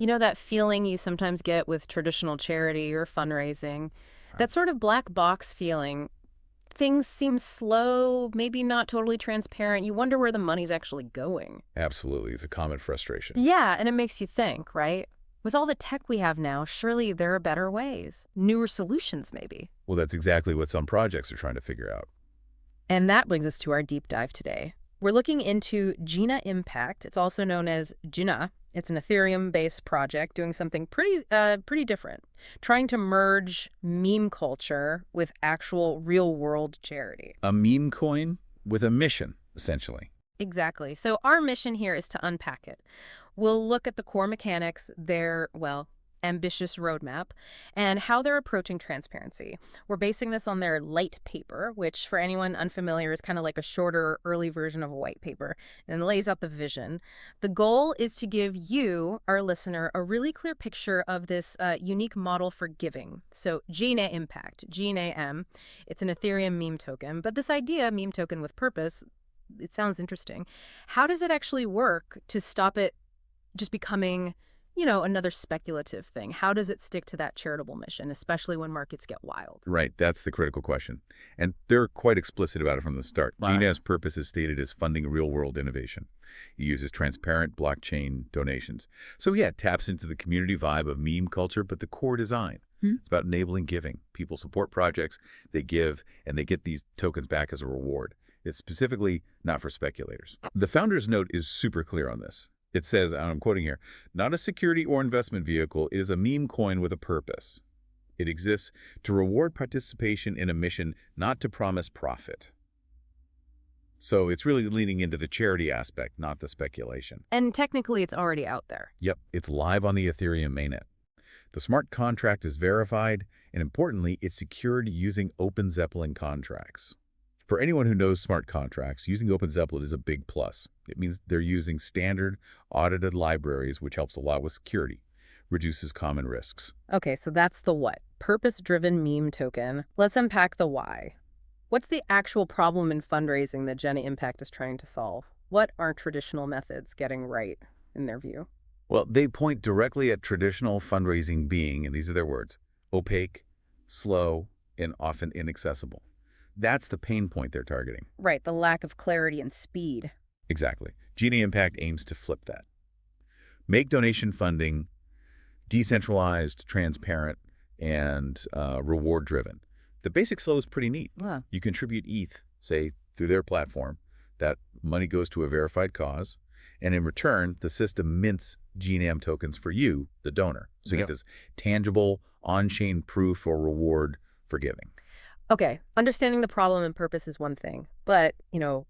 You know that feeling you sometimes get with traditional charity or fundraising? That sort of black box feeling. Things seem slow, maybe not totally transparent. You wonder where the money's actually going. Absolutely. It's a common frustration. Yeah, and it makes you think, right? With all the tech we have now, surely there are better ways, newer solutions maybe. Well, that's exactly what some projects are trying to figure out. And that brings us to our deep dive today. We're looking into GenaImpact. It's also known as Gena. It's an Ethereum-based project doing something pretty different, trying to merge meme culture with actual real-world charity. A meme coin with a mission, essentially. Exactly. So our mission here is to unpack it. We'll look at the core mechanics, their, well, ambitious roadmap, and how they're approaching transparency. We're basing this on their light paper, which for anyone unfamiliar is kind of like a shorter, early version of a white paper, and lays out the vision. The goal is to give you, our listener, a really clear picture of this unique model for giving. So GenaImpact, G-N-A-M, it's an Ethereum meme token, but this idea, meme token with purpose, it sounds interesting. How does it actually work to stop it just becoming, another speculative thing? How does it stick to that charitable mission, especially when markets get wild? Right, that's the critical question. And they're quite explicit about it from the start. Right. GNA's purpose is stated as funding real-world innovation. It uses transparent blockchain donations. So yeah, it taps into the community vibe of meme culture, but the core design. It's about enabling giving. People support projects, they give, and they get these tokens back as a reward. It's specifically not for speculators. The founder's note is super clear on this. It says, and I'm quoting here, not a security or investment vehicle, it is a meme coin with a purpose. It exists to reward participation in a mission, not to promise profit. So it's really leaning into the charity aspect, not the speculation. And technically, it's already out there. Yep, it's live on the Ethereum mainnet. The smart contract is verified, and importantly, it's secured using Open Zeppelin contracts. For anyone who knows smart contracts, using Open Zeppelin is a big plus. It means they're using standard, audited libraries, which helps a lot with security, reduces common risks. Okay, so that's the what. Purpose-driven meme token. Let's unpack the why. What's the actual problem in fundraising that GenaImpact is trying to solve? What aren't traditional methods getting right, in their view? Well, they point directly at traditional fundraising being, and these are their words, opaque, slow, and often inaccessible. That's the pain point they're targeting. Right, the lack of clarity and speed. Exactly. GenaImpact aims to flip that. Make donation funding decentralized, transparent, and reward-driven. The basic flow is pretty neat. Yeah. You contribute ETH, say, through their platform. That money goes to a verified cause. And in return, the system mints GNAM tokens for you, the donor. So you get this tangible, on-chain proof or reward for giving. Okay, understanding the problem and purpose is one thing, but,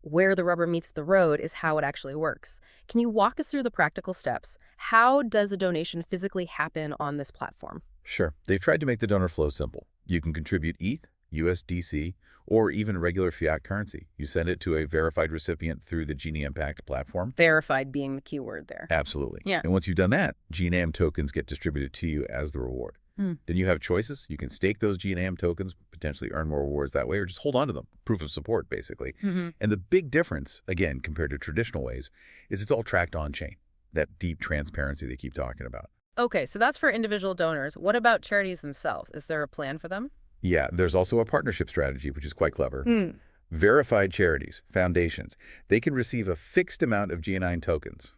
where the rubber meets the road is how it actually works. Can you walk us through the practical steps? How does a donation physically happen on this platform? Sure. They've tried to make the donor flow simple. You can contribute ETH, USDC, or even regular fiat currency. You send it to a verified recipient through the GenaImpact platform. Verified being the key word there. Absolutely. Yeah. And once you've done that, GNAM tokens get distributed to you as the reward. Then you have choices. You can stake those GNAM tokens, potentially earn more rewards that way, or just hold on to them. Proof of support, basically. And the big difference, again, compared to traditional ways, is it's all tracked on-chain. That deep transparency they keep talking about. Okay, so that's for individual donors. What about charities themselves? Is there a plan for them? Yeah, there's also a partnership strategy, which is quite clever. Verified charities, foundations, they can receive a fixed amount of GNI tokens.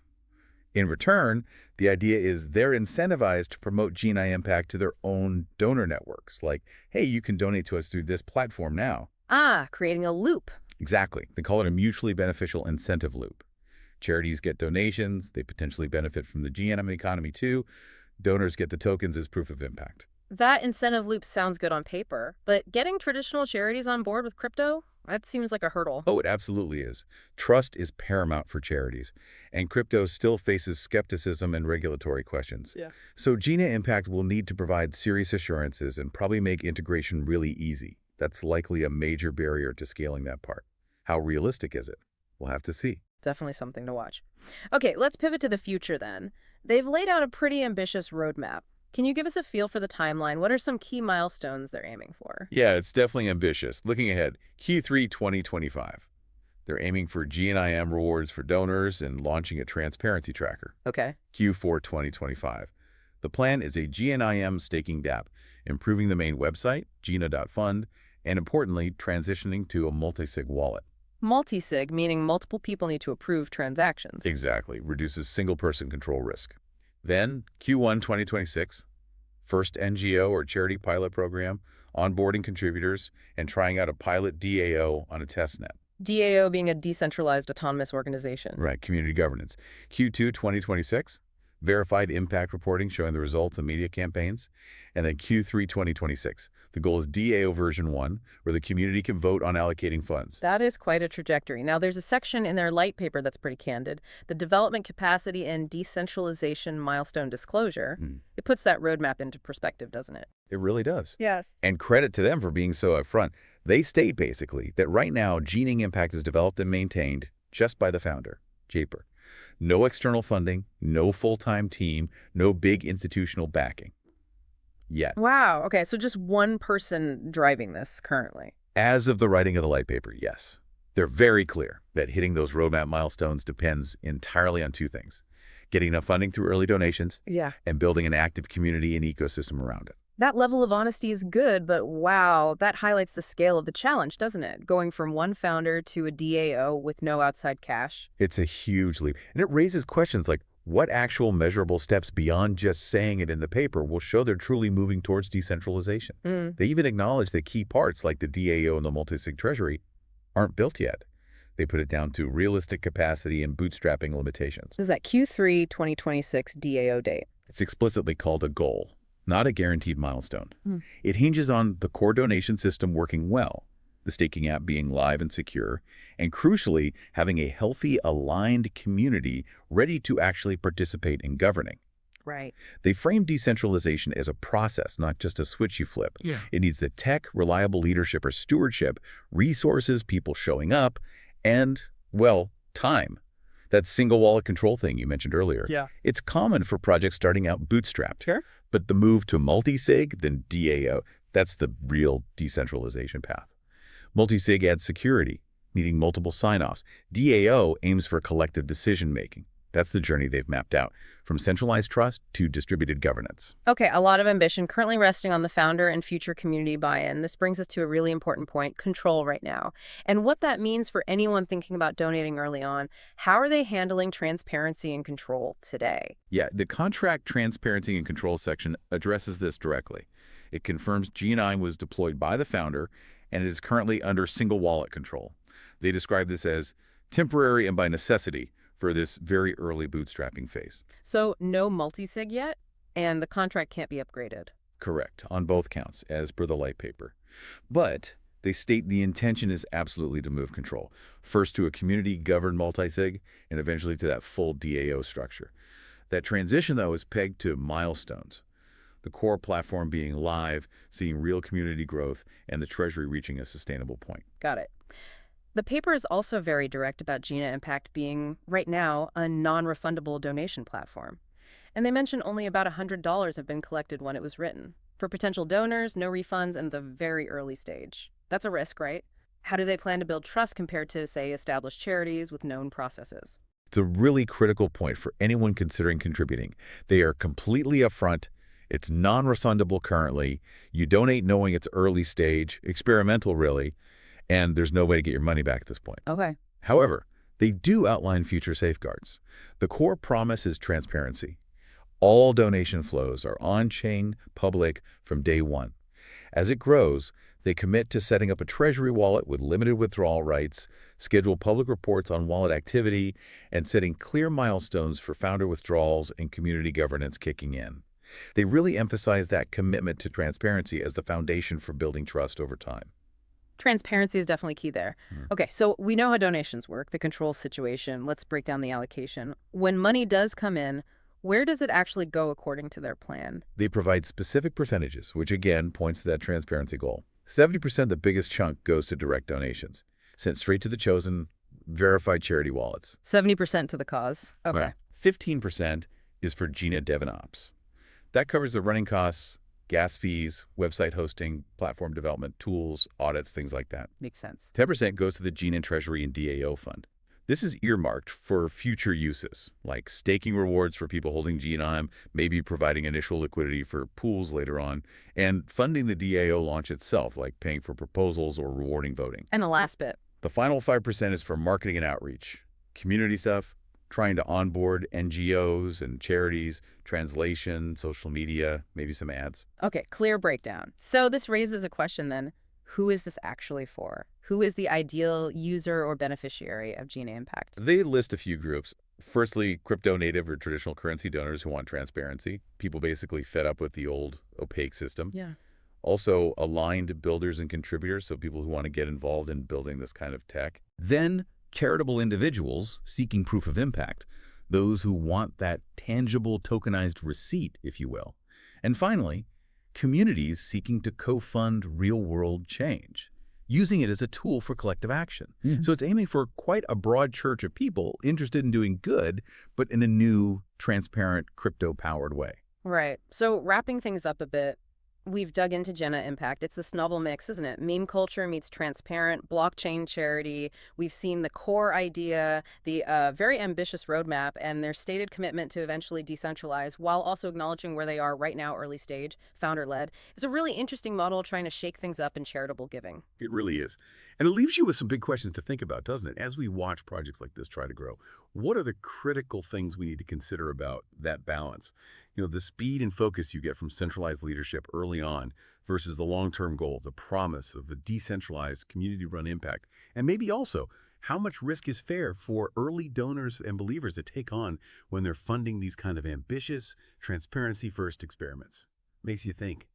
In return, the idea is they're incentivized to promote GenaImpact to their own donor networks. Like, hey, you can donate to us through this platform now. Ah, creating a loop. Exactly. They call it a mutually beneficial incentive loop. Charities get donations. They potentially benefit from the GNM economy too. Donors get the tokens as proof of impact. That incentive loop sounds good on paper, but getting traditional charities on board with crypto? That seems like a hurdle. Oh, it absolutely is. Trust is paramount for charities, and crypto still faces skepticism and regulatory questions. Yeah. So GenaImpact will need to provide serious assurances and probably make integration really easy. That's likely a major barrier to scaling that part. How realistic is it? We'll have to see. Definitely something to watch. Okay, let's pivot to the future then. They've laid out a pretty ambitious roadmap. Can you give us a feel for the timeline? What are some key milestones they're aiming for? Yeah, it's definitely ambitious. Looking ahead, Q3 2025. They're aiming for GNIM rewards for donors and launching a transparency tracker. Okay. Q4 2025. The plan is a GNIM staking dApp, improving the main website, gena.fund, and importantly, transitioning to a multi-sig wallet. Multi-sig, meaning multiple people need to approve transactions. Exactly. Reduces single-person control risk. Then, Q1 2026, first NGO or charity pilot program, onboarding contributors, and trying out a pilot DAO on a testnet. DAO being a decentralized autonomous organization. Right, community governance. Q2 2026, verified impact reporting showing the results of media campaigns. And then Q3 2026, the goal is DAO version 1, where the community can vote on allocating funds. That is quite a trajectory. Now, there's a section in their light paper that's pretty candid. The development capacity and decentralization milestone disclosure. It puts that roadmap into perspective, doesn't it? It really does. Yes. And credit to them for being so upfront. They state, basically, that right now, GenaImpact is developed and maintained just by the founder, Japer. No external funding, no full-time team, no big institutional backing. Yet. Wow. Okay, so just one person driving this currently. As of the writing of the light paper, yes. They're very clear that hitting those roadmap milestones depends entirely on two things: getting enough funding through early donations and building an active community and ecosystem around it. That level of honesty is good, but wow, that highlights the scale of the challenge, doesn't it? Going from one founder to a DAO with no outside cash. It's a huge leap, and it raises questions like, what actual measurable steps beyond just saying it in the paper will show they're truly moving towards decentralization? They even acknowledge that key parts like the DAO and the multi-sig treasury aren't built yet. They put it down to realistic capacity and bootstrapping limitations. Is that Q3 2026 DAO date? It's explicitly called a goal, not a guaranteed milestone. It hinges on the core donation system working well, the staking app being live and secure, and crucially, having a healthy, aligned community ready to actually participate in governing. Right. They frame decentralization as a process, not just a switch you flip. It needs the tech, reliable leadership or stewardship, resources, people showing up, and, well, time. That single wallet control thing you mentioned earlier. It's common for projects starting out bootstrapped. But the move to multi-sig, then DAO, that's the real decentralization path. Multi-sig adds security, needing multiple sign-offs. DAO aims for collective decision-making. That's the journey they've mapped out, from centralized trust to distributed governance. Okay, a lot of ambition currently resting on the founder and future community buy-in. This brings us to a really important point: control right now. And what that means for anyone thinking about donating early on. How are they handling transparency and control today? Yeah, the contract transparency and control section addresses this directly. It confirms GNI was deployed by the founder and it is currently under single wallet control. They describe this as temporary and by necessity for this very early bootstrapping phase. So no multi-sig yet, and the contract can't be upgraded. Correct, on both counts, as per the light paper. But they state the intention is absolutely to move control, first to a community-governed multi-sig, and eventually to that full DAO structure. That transition, though, is pegged to milestones. The core platform being live, seeing real community growth, and the treasury reaching a sustainable point. Got it. The paper is also very direct about GenaImpact being, right now, a non-refundable donation platform. And they mention only about $100 have been collected when it was written. For potential donors, no refunds, and the very early stage. That's a risk, right? How do they plan to build trust compared to, say, established charities with known processes? It's a really critical point for anyone considering contributing. They are completely upfront. It's non-refundable currently. You donate knowing it's early stage, experimental really, and there's no way to get your money back at this point. Okay. However, they do outline future safeguards. The core promise is transparency. All donation flows are on-chain, public from day one. As it grows, they commit to setting up a treasury wallet with limited withdrawal rights, schedule public reports on wallet activity, and setting clear milestones for founder withdrawals and community governance kicking in. They really emphasize that commitment to transparency as the foundation for building trust over time. Transparency is definitely key there. Okay, so we know how donations work, the control situation. Let's break down the allocation. When money does come in, where does it actually go according to their plan? They provide specific percentages, which again points to that transparency goal. 70% of the biggest chunk goes to direct donations, sent straight to the chosen, verified charity wallets. 70% to the cause. Okay. Right. 15% is for Gena DevOps. That covers the running costs, gas fees, website hosting, platform development, tools, audits, things like that. Makes sense. 10% goes to the Gena Treasury and DAO fund. This is earmarked for future uses, like staking rewards for people holding Genome, maybe providing initial liquidity for pools later on, and funding the DAO launch itself, like paying for proposals or rewarding voting. And the last bit. The final 5% is for marketing and outreach, community stuff, trying to onboard NGOs and charities, translation, social media, maybe some ads. Okay, clear breakdown. So this raises a question then. Who is this actually for? Who is the ideal user or beneficiary of GenaImpact? They list a few groups. Firstly, crypto native or traditional currency donors who want transparency, people basically fed up with the old opaque system. Yeah. Also, aligned builders and contributors, so people who want to get involved in building this kind of tech. Then, charitable individuals seeking proof of impact, those who want that tangible tokenized receipt, if you will. And finally, communities seeking to co-fund real-world change, using it as a tool for collective action. So it's aiming for quite a broad church of people interested in doing good, but in a new, transparent, crypto-powered way. Right. So wrapping things up a bit, we've dug into GenaImpact. It's this novel mix, isn't it? Meme culture meets transparent blockchain charity. We've seen the core idea, the very ambitious roadmap, and their stated commitment to eventually decentralize while also acknowledging where they are right now, early stage, founder-led. It's a really interesting model trying to shake things up in charitable giving. It really is. And it leaves you with some big questions to think about, doesn't it? As we watch projects like this try to grow, what are the critical things we need to consider about that balance? The speed and focus you get from centralized leadership early on versus the long-term goal, the promise of a decentralized, community-run impact. And maybe also, how much risk is fair for early donors and believers to take on when they're funding these kind of ambitious, transparency-first experiments? Makes you think.